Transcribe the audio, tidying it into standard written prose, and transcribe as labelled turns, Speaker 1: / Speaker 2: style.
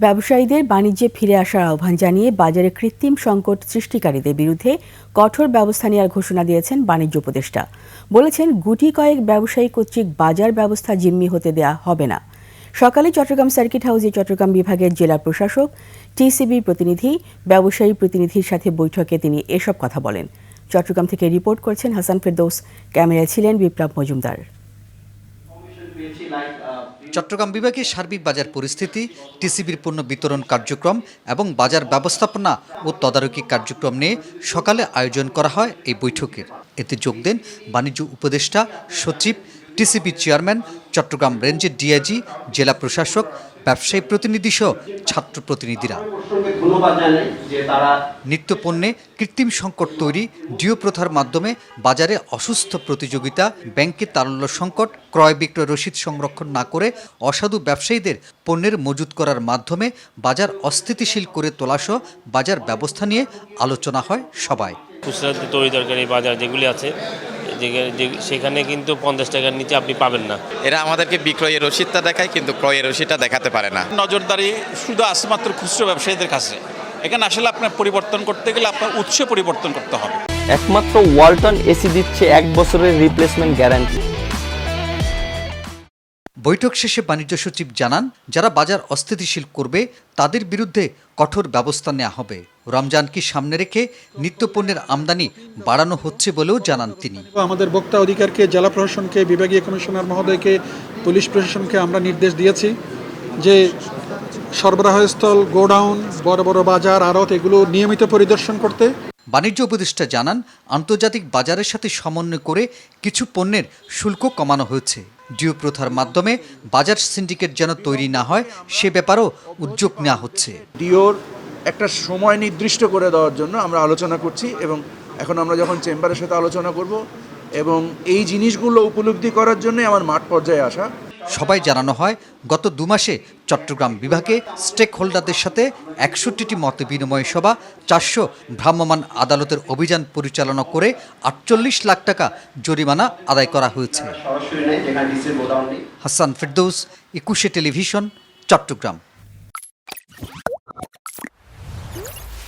Speaker 1: ব্যবসায়ীদের বাণিজ্যে ফিরে আসার আহ্বান জানিয়ে বাজারে কৃত্রিম সংকট সৃষ্টিকারীদের বিরুদ্ধে কঠোর ব্যবস্থা নেওয়ার ঘোষণা দিয়েছেন বাণিজ্য উপদেষ্টা। বলেছেন, গুটি কয়েক ব্যবসায়ী কর্তৃক বাজার ব্যবস্থা জিম্মি হতে দেয়া হবে না। সকালে চট্টগ্রাম সার্কিট হাউসে চট্টগ্রাম বিভাগের জেলা প্রশাসক, টিসিবির প্রতিনিধি, ব্যবসায়ী প্রতিনিধির সাথে বৈঠকে তিনি এসব কথা বলেন। চট্টগ্রাম থেকে রিপোর্ট করছেন হাসান ফেরদৌস, ক্যামেরায় ছিলেন বিপ্লব মজুমদার।
Speaker 2: চট্টগ্রাম বিভাগের সার্বিক বাজার পরিস্থিতি, টিসিবির পণ্য বিতরণ কার্যক্রম এবং বাজার ব্যবস্থাপনা ও তদারকি কার্যক্রম নিয়ে সকালে আয়োজন করা হয় এই বৈঠকের। এতে যোগ দেন বাণিজ্য উপদেষ্টা, সচিব, টিসিবি চেয়ারম্যান, চট্টগ্রাম রেঞ্জের ডিআইজি, জেলা প্রশাসক, ব্যবসায়ী প্রতিনিধি সহ ছাত্র প্রতিনিধিরা। নিত্যপণ্যে কৃত্রিম সংকট তৈরি, ডিও প্রথার মাধ্যমে বাজারে অসুস্থ প্রতিযোগিতা, ব্যাংকে তারল্য সংকট, ক্রয় বিক্রয় রসিদ সংরক্ষণ না করে অসাধু ব্যবসায়ীদের পণ্যের মজুত করার মাধ্যমে বাজার অস্থিতিশীল করে তোলাসহ বাজার ব্যবস্থা নিয়ে আলোচনা হয় সবাই।
Speaker 3: খুচরা তৈরি তরকারি বাজার যেগুলি আছে সেখানে কিন্তু 50 টাকার নিচে আপনি পাবেন না।
Speaker 4: এরা আমাদেরকে বিক্রয়ের রসিদটা দেখায়, কিন্তু ক্রয়ের রসিদটা দেখাতে পারে না।
Speaker 5: নজরদারি শুধু আছে মাত্র খুচরা ব্যবসায়ীদের কাছে। এখানে আসলে আপনার পরিবর্তন করতে গেলে আপনার উৎস পরিবর্তন করতে হবে।
Speaker 6: একমাত্র ওয়ালটন এসি দিচ্ছে 1 বছরের রিপ্লেসমেন্ট গ্যারান্টি।
Speaker 2: বৈঠক শেষে বাণিজ্য সচিব জানান, যারা বাজার অস্থিতিশীল করবে তাদের বিরুদ্ধে কঠোর ব্যবস্থা নেওয়া হবে। রমজানকে সামনে রেখে নিত্যপণ্যের আমদানি বাড়ানো হচ্ছে বলেও জানান তিনি।
Speaker 7: আমাদের ভোক্তা অধিকারকে, জেলা প্রশাসনকে, বিভাগীয় কমিশনার মহোদয়কে, পুলিশ প্রশাসনকে আমরা নির্দেশ দিয়েছি যে সরবরাহস্থল, গোডাউন, বড় বড় বাজার, আড়ত এগুলো নিয়মিত পরিদর্শন করতে।
Speaker 2: বাণিজ্য উপদেষ্টা জানান, আন্তর্জাতিক বাজারের সাথে সমন্বয় করে কিছু পণ্যের শুল্ক কমানো হয়েছে। ডিও প্রথার মাধ্যমে বাজার সিন্ডিকেট যেন তৈরি না হয় সে ব্যাপারেও উদ্যোগ নেওয়া হচ্ছে।
Speaker 8: ডিওর একটা সময় নির্দিষ্ট করে দেওয়ার জন্য আমরা আলোচনা করছি এবং এখন আমরা যখন চেম্বারের সাথে আলোচনা করব এবং এই জিনিসগুলো উপলব্ধি করার জন্য আমার মাঠ পর্যায়ে আসা।
Speaker 2: সবাই জানানো হয়, গত 2 মাসে চট্টগ্রাম বিভাগে স্টেক হোল্ডারদের সাথে 61টি মত বিনিময় সভা, 400 ভ্রাম্যমাণ আদালতের অভিযান পরিচালনা করে 48 লাখ টাকা জরিমানা আদায় করা হয়েছে। হাসান ফেরদৌস, 21 টেলিভিশন, চট্টগ্রাম।